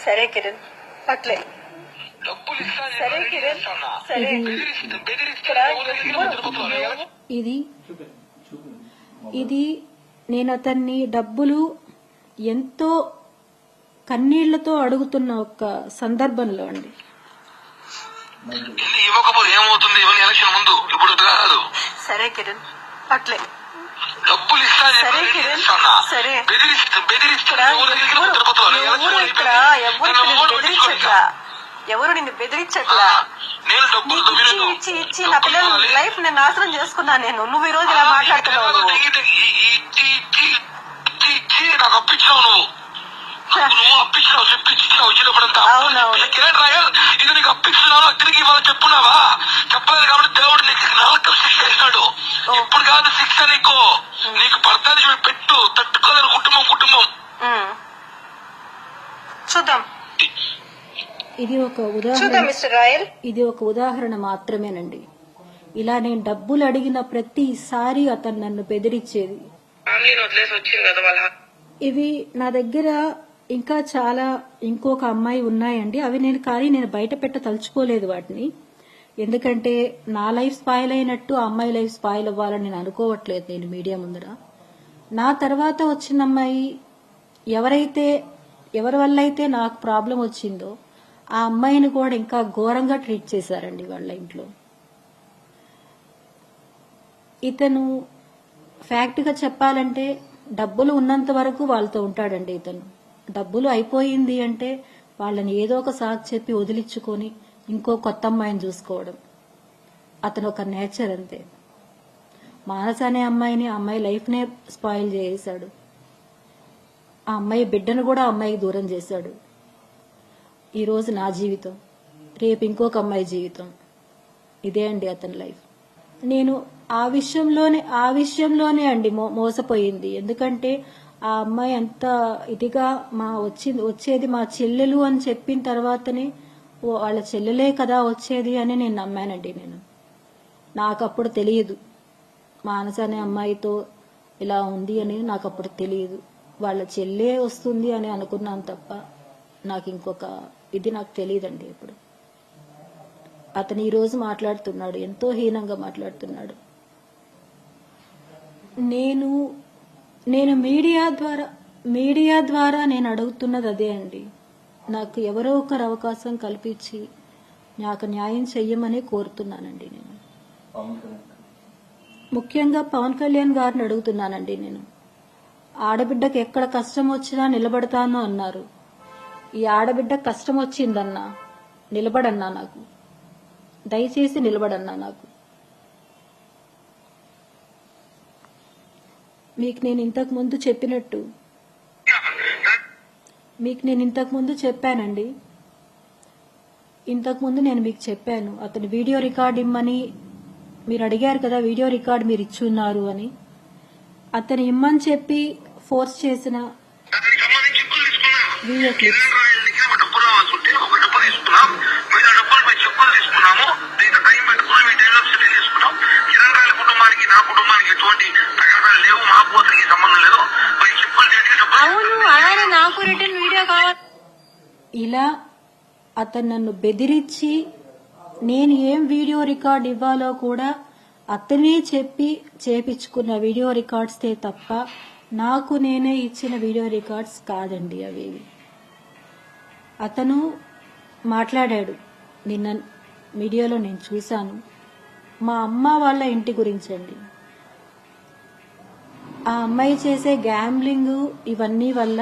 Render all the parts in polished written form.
సరే కిరణ్ అట్లే సరే కిరణ్ సరే ఇది నేను అతన్ని డబ్బులు ఎంతో కన్నీళ్లతో అడుగుతున్న ఒక సందర్భంలో అండి. ఇవ్వకపోతే ఏమవుతుంది? ఇవన్నీ ఎలక్షన్ ముందు, ఇప్పుడు కాదు. సరే కిరణ్ అట్లే డబ్బులు ఇస్తాను. సరే కిరణ్ సరే ఎవరు నిన్ను బెదిరించట్లా. నేను డబ్బులు ఇచ్చి ఇచ్చి నా పిల్లల లైఫ్ నేను నాశనం చేసుకున్నా. నువ్వు ఈ రోజు ఇలా మాట్లాడుతున్నావు. నాకు అప్పించావు, నువ్వు అప్పించావు, చెప్పిచ్చావు వచ్చినప్పుడంతా. కిరణ్ రాయల్ ఇది నీకు అప్పిస్తున్నావు, తిరిగి ఇవాళ చెప్పున్నావా? చెప్పలేదు కాబట్టి దేవుడు నీకు నరకం శిక్ష వేసినాడు. ఇప్పుడు కాదు శిక్ష నీకు పడతాది. పెట్టు, తట్టుకోలేరు కుటుంబం. చూద్దాం. ఇది ఒక ఉదాహరణ. మిస్టర్ రాయల్ ఇది ఒక ఉదాహరణ మాత్రమేనండి. ఇలా నేను డబ్బులు అడిగిన ప్రతిసారి అతను నన్ను బెదిరించేది. ఇవి నా దగ్గర ఇంకా చాలా ఇంకొక అమ్మాయి ఉన్నాయండి. అవి నేను బయట పెట్ట తలుచుకోలేదు వాటిని. ఎందుకంటే నా లైఫ్ స్పాయిల్ అయినట్టు ఆ అమ్మాయి లైఫ్ స్పాయిల్ అవ్వాలని నేను అనుకోవట్లేదు. నేను మీడియా ముందర నా తర్వాత వచ్చిన అమ్మాయి ఎవరి వల్ల అయితే నాకు ప్రాబ్లం వచ్చిందో ఆ అమ్మాయిని కూడా ఇంకా ఘోరంగా ట్రీట్ చేశారండి వాళ్ళ ఇంట్లో. ఇతను ఫ్యాక్ట్ గా చెప్పాలంటే డబ్బులు ఉన్నంత వరకు వాళ్ళతో ఉంటాడండి. ఇతను డబ్బులు అయిపోయింది అంటే వాళ్ళని ఏదో ఒక సాకు చెప్పి వదిలించుకొని ఇంకో కొత్త అమ్మాయిని చూసుకోవడం అతను ఒక నేచర్ అంతే. మానస అనే అమ్మాయి లైఫ్ నే స్పాయిల్ చేశాడు. ఆ అమ్మాయి బిడ్డను కూడా ఆ అమ్మాయికి దూరం చేశాడు. ఈ రోజు నా జీవితం, రేపు ఇంకొక అమ్మాయి జీవితం. ఇదే అండి అతని లైఫ్. నేను ఆ విషయంలోనే అండి మోసపోయింది. ఎందుకంటే ఆ అమ్మాయి అంత ఇదిగా వచ్చేది మా చెల్లెలు అని చెప్పిన తర్వాతనే వాళ్ళ చెల్లెలే కదా వచ్చేది అని నేను నమ్మానండి. నాకు అప్పుడు తెలియదు మానస అనే అమ్మాయితో ఇలా ఉంది అని నాకు అప్పుడు తెలియదు. వాళ్ళ చెల్లె వస్తుంది అని అనుకున్నాను తప్ప నాకు ఇంకొక ఇది నాకు తెలియదండి. ఇప్పుడు అతను ఈ రోజు మాట్లాడుతున్నాడు, ఎంతో హీనంగా మాట్లాడుతున్నాడు. నేను మీడియా ద్వారా నేను అడుగుతున్నది అదే అండి. నాకు ఎవరో ఒకరు అవకాశం కల్పించి నాకు న్యాయం చెయ్యమని కోరుతున్నానండి. నేను ముఖ్యంగా పవన్ కళ్యాణ్ గారిని అడుగుతున్నానండి. నేను ఆడబిడ్డకు ఎక్కడ కష్టం వచ్చినా నిలబడతాను అన్నారు. ఈ ఆడబిడ్డ కష్టం వచ్చిందన్నా నిలబడన్నా, నాకు దయచేసి నిలబడన్నా. నాకు మీకు నేను ఇంతకు ముందు చెప్పానండి. ఇంతకుముందు నేను మీకు చెప్పాను అతను వీడియో రికార్డ్ ఇమ్మని మీరు అడిగారు కదా, వీడియో రికార్డ్ మీరు ఇచ్చున్నారు అని. అతను ఇమ్మని చెప్పి ఫోర్స్ చేసిన వీడియో క్లిప్స్ ఇలా అతను నన్ను బెదిరించి నేను ఏం వీడియో రికార్డ్ ఇవ్వాలో కూడా అతనే చెప్పి చేపించుకున్న వీడియో రికార్డ్స్తే తప్ప నాకు నేనే ఇచ్చిన వీడియో రికార్డ్స్ కాదండి అవి. అతను మాట్లాడాడు నిన్న మీడియాలో, నేను చూశాను. మా అమ్మ వాళ్ళ ఇంటి గురించండి. ఆ అమ్మాయి చేసే గ్యాంబ్లింగ్ ఇవన్నీ వల్ల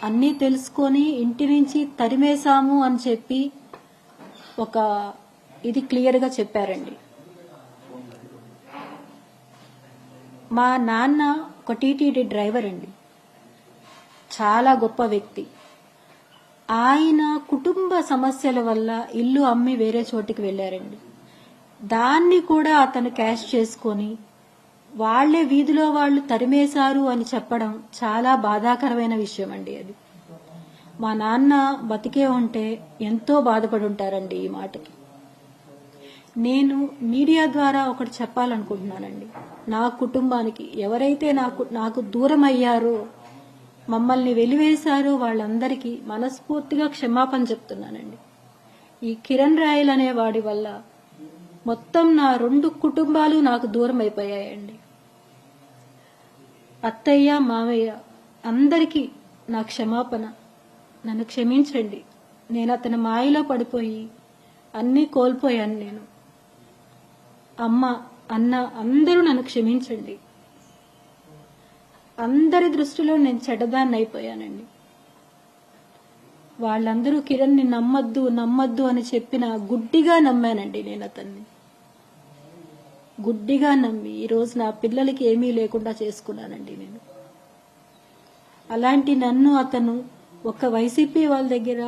అన్నీ తెలుసుకొని ఇంటి నుంచి తరిమేశాము అని చెప్పి ఒక ఇది క్లియర్ గా చెప్పారండి. మా నాన్న ఒక టీటీడీ డ్రైవర్ అండి, చాలా గొప్ప వ్యక్తి. ఆయన కుటుంబ సమస్యల వల్ల ఇల్లు అమ్మి వేరే చోటికి వెళ్లారండి. దాన్ని కూడా అతను క్యాష్ చేసుకొని వాళ్లే వీధిలో వాళ్ళు తరిమేశారు అని చెప్పడం చాలా బాధాకరమైన విషయం అండి. అది మా నాన్న బతికే ఉంటే ఎంతో బాధపడి ఉంటారండి ఈ మాటకి. నేను మీడియా ద్వారా ఒకటి చెప్పాలనుకుంటున్నానండి. నా కుటుంబానికి ఎవరైతే నాకు దూరం అయ్యారో మమ్మల్ని వెలివేశారో వాళ్ళందరికీ మనస్ఫూర్తిగా క్షమాపణ చెప్తున్నానండి. ఈ కిరణ్ రాయల్ అనే వాడి వల్ల మొత్తం నా 2 కుటుంబాలు నాకు దూరం అయిపోయాయండి. అత్తయ్య, మామయ్య అందరికీ నా క్షమాపణ. నన్ను క్షమించండి. నేను అతని మాయలో పడిపోయి అన్నీ కోల్పోయాను. నేను అమ్మ, అన్న అందరూ నన్ను క్షమించండి. అందరి దృష్టిలో నేను చెడ్డదాన్ని అయిపోయానండి. వాళ్ళందరూ కిరణ్ని నమ్మద్దు నమ్మద్దు అని చెప్పిన గుడ్డిగా నమ్మానండి. నేను అతన్ని గుడ్డిగా నమ్మి ఈరోజు నా పిల్లలకి ఏమీ లేకుండా చేసుకున్నానండి నేను. అలాంటి నన్ను అతను ఒక వైసీపీ వాళ్ళ దగ్గర